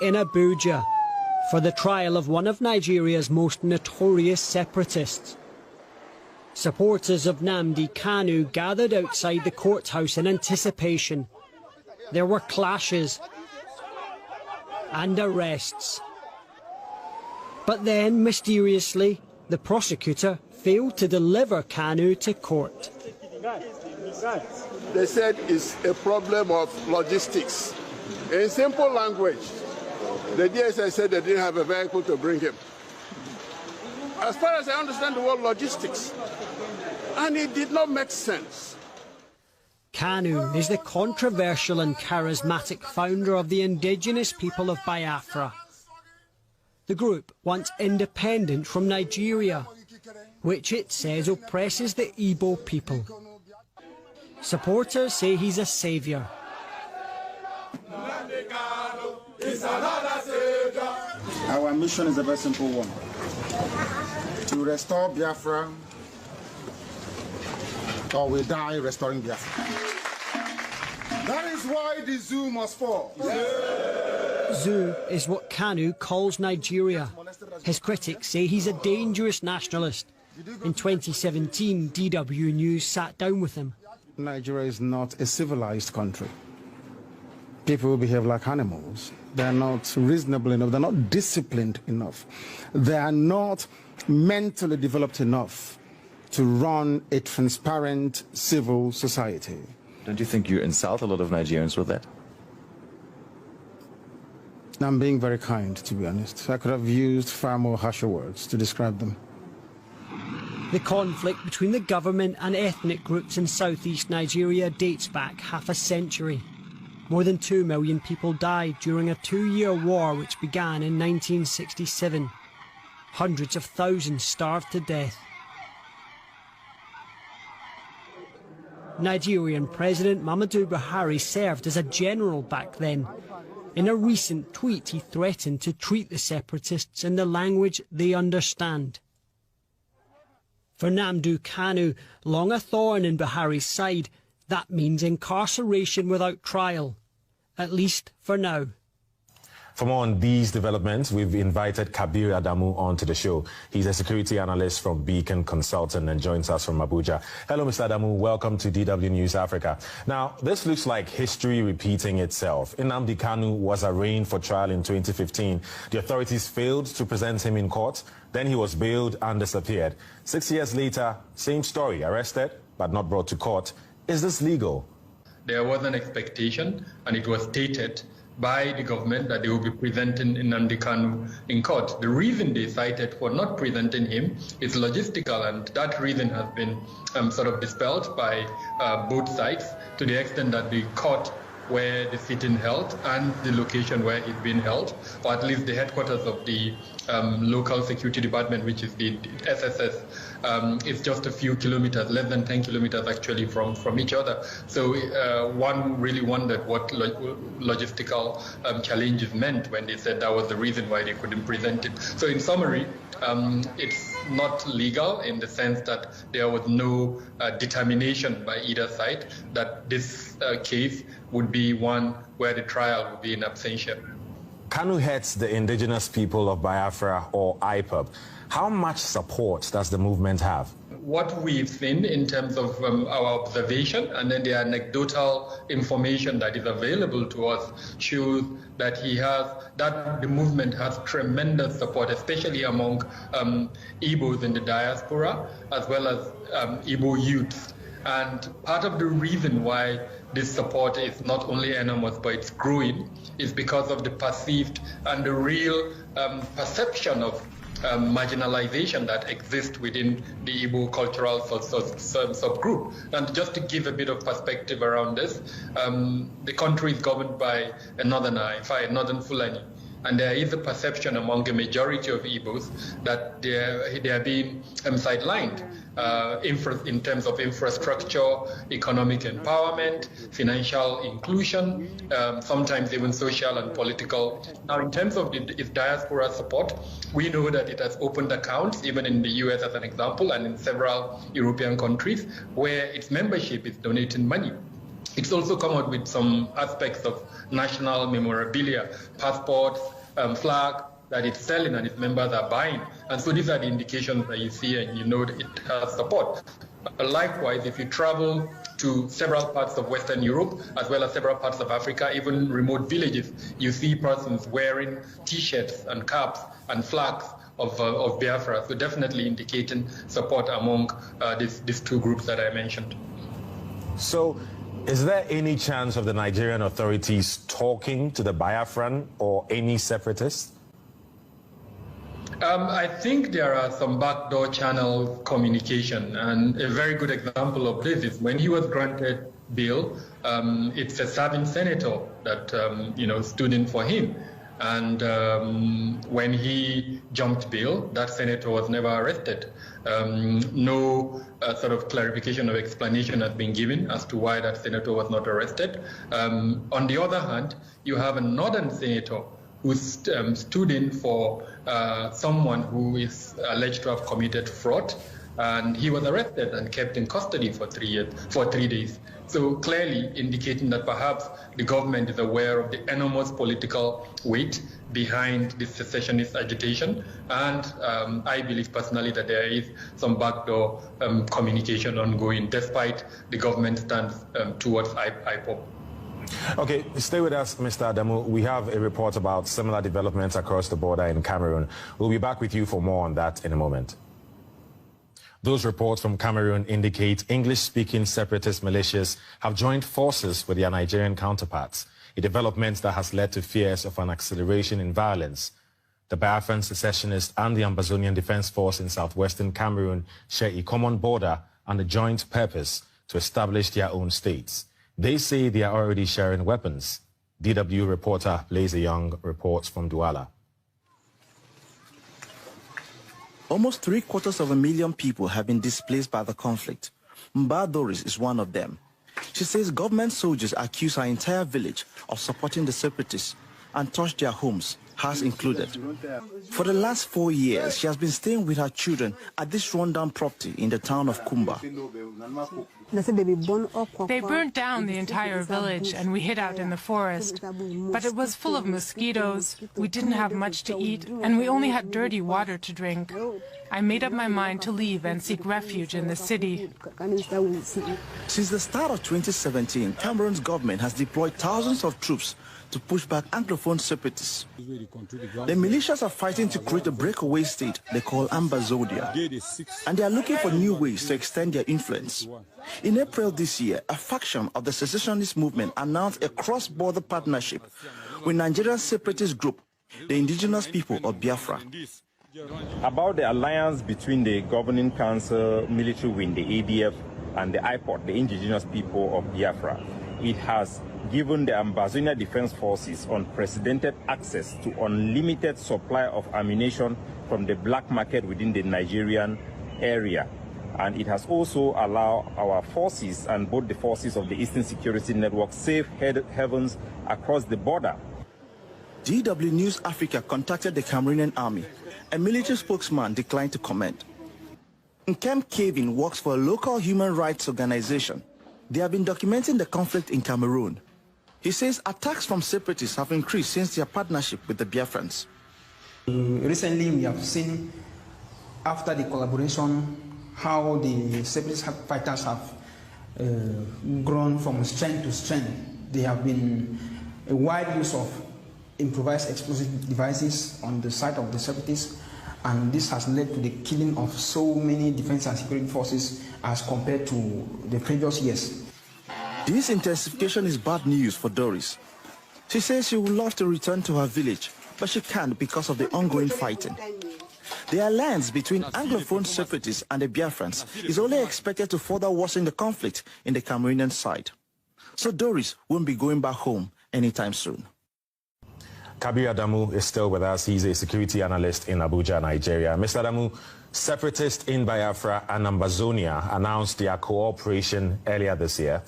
in Abuja for the trial of one of Nigeria's most notorious separatists. Supporters of Nnamdi Kanu gathered outside the courthouse in anticipation. There were clashes and arrests. But then, mysteriously, the prosecutor failed to deliver Kanu to court. They said it's a problem of logistics. In simple language, the DSS said they didn't have a vehicle to bring him. As far as I understand the word logistics, and it did not make sense. Kanu is the controversial and charismatic founder of the indigenous people of Biafra. The group wants independence from Nigeria, which it says oppresses the Igbo people. Supporters say he's a saviour. Our mission is a very simple one: to restore Biafra, or we die restoring Biafra. That is why the zoo must fall. Zoo is what Kanu calls Nigeria. His critics say he's a dangerous nationalist. In 2017, DW News sat down with him. Nigeria is not a civilized country. People behave like animals. They're not reasonable enough. They're not disciplined enough. They are not mentally developed enough to run a transparent civil society. Don't you think you insult a lot of Nigerians with that? I'm being very kind, to be honest. I could have used far more harsher words to describe them. The conflict between the government and ethnic groups in southeast Nigeria dates back half a century. More than 2 million people died during a 2-year war which began in 1967. Hundreds of thousands starved to death. Nigerian President Muhammadu Buhari served as a general back then. In a recent tweet, he threatened to treat the separatists in the language they understand. For Nnamdi Kanu, long a thorn in Buhari's side, that means incarceration without trial, at least for now. For more on these developments, we've invited Kabir Adamu onto the show. He's a security analyst from Beacon Consulting and joins us from Abuja. Hello, Mr. Adamu. Welcome to DW News Africa. Now, this looks like history repeating itself. Nnamdi Kanu was arraigned for trial in 2015. The authorities failed to present him in court. Then he was bailed and disappeared. 6 years later, same story, arrested but not brought to court. Is this legal? There was an expectation, and it was stated by the government that they will be presenting Nnamdi Kanu in court. The reason they cited for not presenting him is logistical, and that reason has been sort of dispelled by both sides, to the extent that the court where the sitting held and the location where it's being held, or at least the headquarters of the local security department, which is the SSS, it's just a few kilometers, less than 10 kilometers actually from each other. So one really wondered what logistical challenges meant when they said that was the reason why they couldn't present it. So in summary, it's not legal in the sense that there was no determination by either side that this case would be one where the trial would be in absentia. Kanu heads the indigenous people of Biafra, or IPOB. How much support does the movement have? What we've seen in terms of our observation and then the anecdotal information that is available to us shows that the movement has tremendous support, especially among Igbos in the diaspora, as well as Igbo youths. And part of the reason why this support is not only enormous, but it's growing, is because of the perceived and the real perception of marginalization that exists within the Igbo cultural subgroup. And just to give a bit of perspective around this, the country is governed by a northerner, a northern Fulani. And there is a perception among a majority of Igbos that they are being sidelined in terms of infrastructure, economic empowerment, financial inclusion, sometimes even social and political. Now, in terms of its diaspora support, we know that it has opened accounts, even in the US as an example, and in several European countries, where its membership is donating money. It's also come out with some aspects of national memorabilia, passports, flag that it's selling and its members are buying. And so these are the indications that you see and you know that it has support. Likewise, if you travel to several parts of Western Europe, as well as several parts of Africa, even remote villages, you see persons wearing T-shirts and caps and flags of Biafra, so definitely indicating support among these two groups that I mentioned. So, is there any chance of the Nigerian authorities talking to the Biafran or any separatists? I think there are some backdoor channel communication, and a very good example of this is when he was granted bail, it's a serving senator that stood in for him. And when he jumped bail, that senator was never arrested. No sort of clarification or explanation has been given as to why that senator was not arrested. On the other hand, you have a northern senator who stood in for someone who is alleged to have committed fraud, and he was arrested and kept in custody for 3 days. So clearly indicating that perhaps the government is aware of the enormous political weight behind this secessionist agitation, and I believe personally that there is some backdoor communication ongoing, despite the government stance towards IPOB. Okay, stay with us, Mr. Adamu. We have a report about similar developments across the border in Cameroon. We'll be back with you for more on that in a moment. Those reports from Cameroon indicate English-speaking separatist militias have joined forces with their Nigerian counterparts, a development that has led to fears of an acceleration in violence. The Biafran secessionists and the Ambazonian Defense Force in southwestern Cameroon share a common border and a joint purpose to establish their own states. They say they are already sharing weapons. DW reporter Blaise Young reports from Douala. Almost 750,000 people have been displaced by the conflict. Mba Doris is one of them. She says government soldiers accuse her entire village of supporting the separatists and touched their homes, hers included. For the last 4 years, she has been staying with her children at this rundown property in the town of Kumba. They burnt down the entire village and we hid out in the forest. But it was full of mosquitoes, we didn't have much to eat, and we only had dirty water to drink. I made up my mind to leave and seek refuge in the city. Since the start of 2017, Cameroon's government has deployed thousands of troops to push back Anglophone separatists. The militias are fighting to create a breakaway state they call Ambazonia, and they are looking for new ways to extend their influence. In April this year, a faction of the secessionist movement announced a cross-border partnership with Nigerian separatist group, the indigenous people of Biafra. About the alliance between the governing council, military wing, the ADF, and the IPOD, the indigenous people of Biafra, it has given the Ambazonian Defense Forces unprecedented access to unlimited supply of ammunition from the black market within the Nigerian area. And it has also allowed our forces and both the forces of the Eastern Security Network safe havens across the border. DW News Africa contacted the Cameroonian army. A military spokesman declined to comment. Nkem Kevin works for a local human rights organization. They have been documenting the conflict in Cameroon. He says attacks from separatists have increased since their partnership with the Biafrans. Recently, we have seen, after the collaboration, how the separatist fighters have grown from strength to strength. There have been a wide use of improvised explosive devices on the side of the separatists, and this has led to the killing of so many defense and security forces as compared to the previous years. This intensification is bad news for Doris. She says she would love to return to her village, but she can't because of the ongoing fighting. The alliance between Anglophone separatists and the Biafrans is only expected to further worsen the conflict in the Cameroonian side. So Doris won't be going back home anytime soon. Kabir Adamu is still with us. He's a security analyst in Abuja, Nigeria. Mr. Adamu, separatists in Biafra and Ambazonia announced their cooperation earlier this year.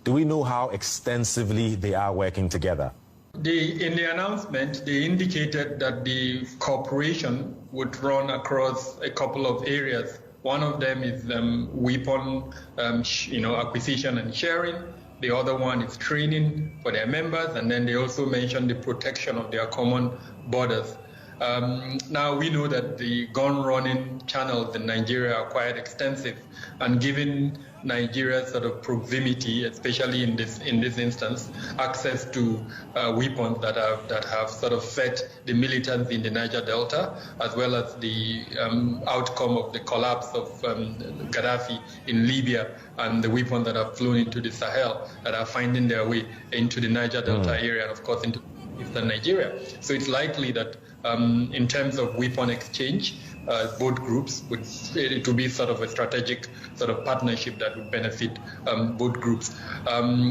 Do we know how extensively they are working together? In the announcement, they indicated that the cooperation would run across a couple of areas. One of them is weapon acquisition and sharing. The other one is training for their members, and then they also mentioned the protection of their common borders. Now we know that the gun running channels in Nigeria are quite extensive, and given Nigeria's sort of proximity, especially in this instance, access to weapons that have sort of fed the militants in the Niger Delta, as well as the outcome of the collapse of Gaddafi in Libya, and the weapons that have flown into the Sahel that are finding their way into the Niger Delta area, and of course into eastern Nigeria. So it's likely that in terms of weapon exchange, both groups would be sort of a strategic sort of partnership that would benefit both groups.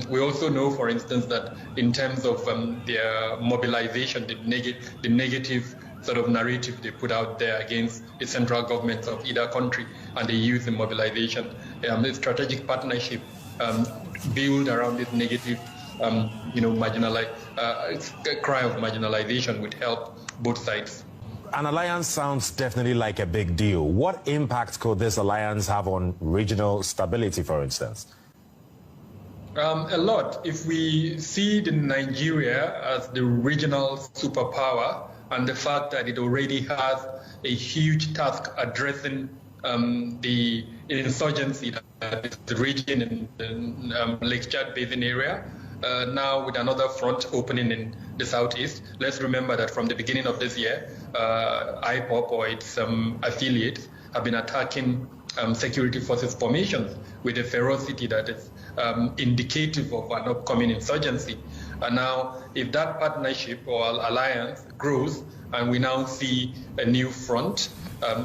We also know, for instance, that in terms of their mobilization, the negative sort of narrative they put out there against the central governments of either country, and they use the mobilization, the strategic partnership built around this negative, cry of marginalization would help both sides. An alliance sounds definitely like a big deal. What impact could this alliance have on regional stability, for instance? A lot. If we see Nigeria as the regional superpower, and the fact that it already has a huge task addressing the insurgency that is raging in the Lake Chad Basin area, now with another front opening in the southeast. Let's remember that from the beginning of this year, IPOP or its affiliates have been attacking security forces formations with a ferocity that is indicative of an upcoming insurgency. And now, if that partnership or alliance grows, and we now see a new front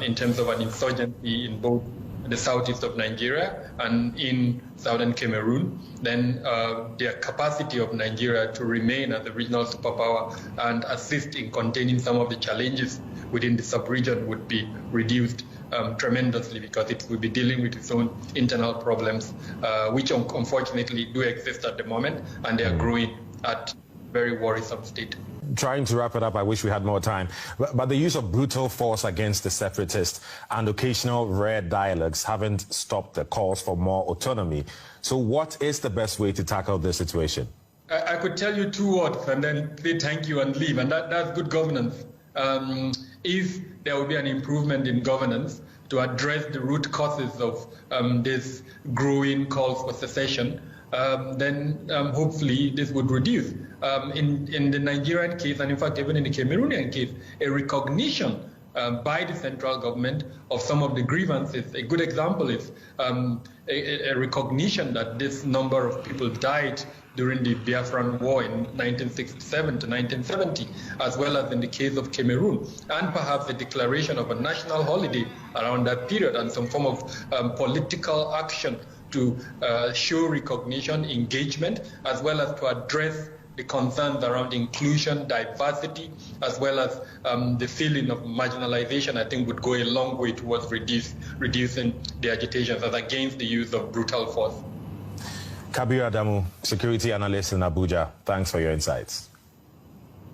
in terms of an insurgency in both the southeast of Nigeria and in southern Cameroon, then the capacity of Nigeria to remain as a regional superpower and assist in containing some of the challenges within the sub-region would be reduced tremendously, because it will be dealing with its own internal problems, which unfortunately do exist at the moment, and they are growing at a very worrisome state. Trying to wrap it up, I wish we had more time, but the use of brutal force against the separatists and occasional rare dialogues haven't stopped the calls for more autonomy. So what is the best way to tackle this situation? I could tell you two words and then say thank you and leave, and that's good governance. If there will be an improvement in governance to address the root causes of this growing calls for secession, then hopefully this would reduce. In the Nigerian case, and in fact even in the Cameroonian case, a recognition by the central government of some of the grievances. A good example is a recognition that this number of people died during the Biafran War in 1967 to 1970, as well as in the case of Cameroon, and perhaps the declaration of a national holiday around that period, and some form of political action to show recognition, engagement, as well as to address the concerns around inclusion, diversity, as well as the feeling of marginalization, I think would go a long way towards reducing the agitations as against the use of brutal force. Kabir Adamu, security analyst in Abuja, thanks for your insights.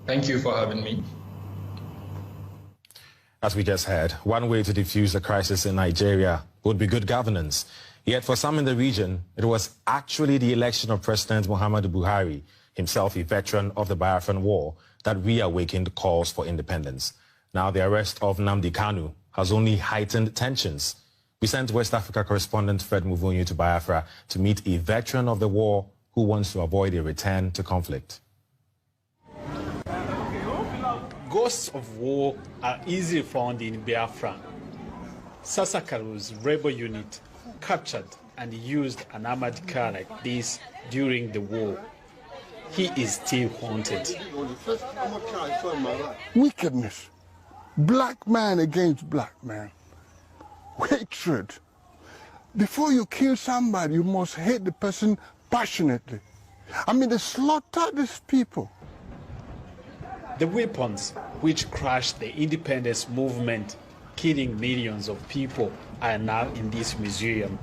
Thank you for having me. As we just heard, one way to defuse the crisis in Nigeria would be good governance. Yet for some in the region, it was actually the election of President Muhammadu Buhari, himself a veteran of the Biafran War, that reawakened calls for independence. Now the arrest of Nnamdi Kanu has only heightened tensions. We sent West Africa correspondent Fred Muvunyu to Biafra to meet a veteran of the war who wants to avoid a return to conflict. Ghosts of war are easily found in Biafra. Sasakaru's rebel unit captured and used an armored car like this during the war. He is still haunted. Wickedness. Black man against black man. Hatred. Before you kill somebody, you must hate the person passionately. I mean, they slaughter these people. The weapons which crushed the independence movement, killing millions of people, are now in this museum.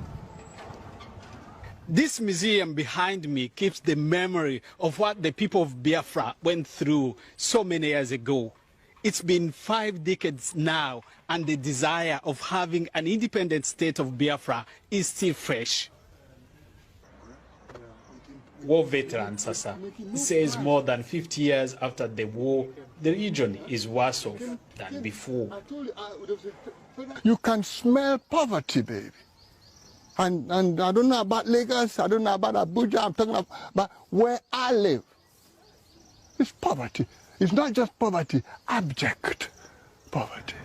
This museum behind me keeps the memory of what the people of Biafra went through so many years ago. It's been 5 decades now, and the desire of having an independent state of Biafra is still fresh. war veteran Sasa, says more than 50 years after the war, the region is worse off than before. You can smell poverty, baby. And I don't know about Lagos, I don't know about Abuja, I'm talking about where I live. It's poverty. It's not just poverty, abject poverty.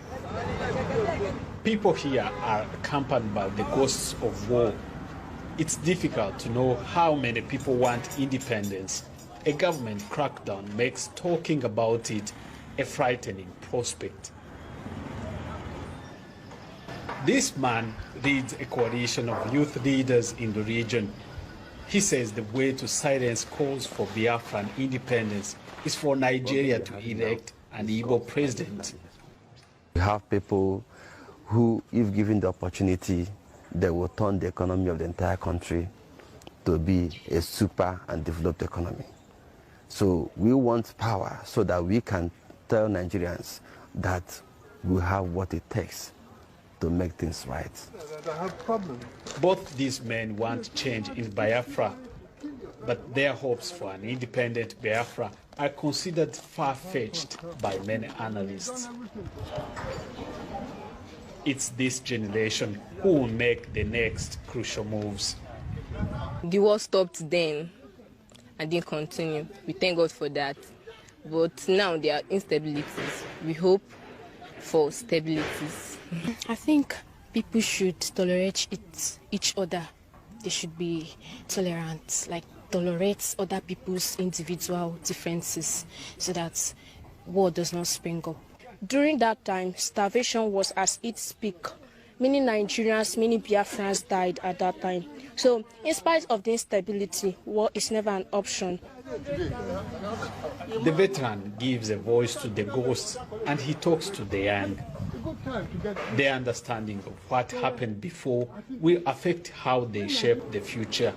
People here are accompanied by the ghosts of war. It's difficult to know how many people want independence. A government crackdown makes talking about it a frightening prospect. This man leads a coalition of youth leaders in the region. He says the way to silence calls for Biafran independence is for Nigeria to elect an Igbo president. We have people who, if given the opportunity, they will turn the economy of the entire country to be a super and developed economy. So we want power so that we can tell Nigerians that we have what it takes to make things right. Both these men want change in Biafra, but their hopes for an independent Biafra are considered far-fetched by many analysts. It's this generation who will make the next crucial moves. The war stopped then and didn't continue. We thank God for that. But now there are instabilities. We hope for stabilities. I think people should tolerate each other. They should be tolerant, like tolerate other people's individual differences so that war does not spring up. During that time, starvation was at its peak. Many Nigerians, many Biafrans died at that time. So, in spite of the instability, war is never an option. The veteran gives a voice to the ghosts and he talks to the young. Their understanding of what happened before will affect how they shape the future.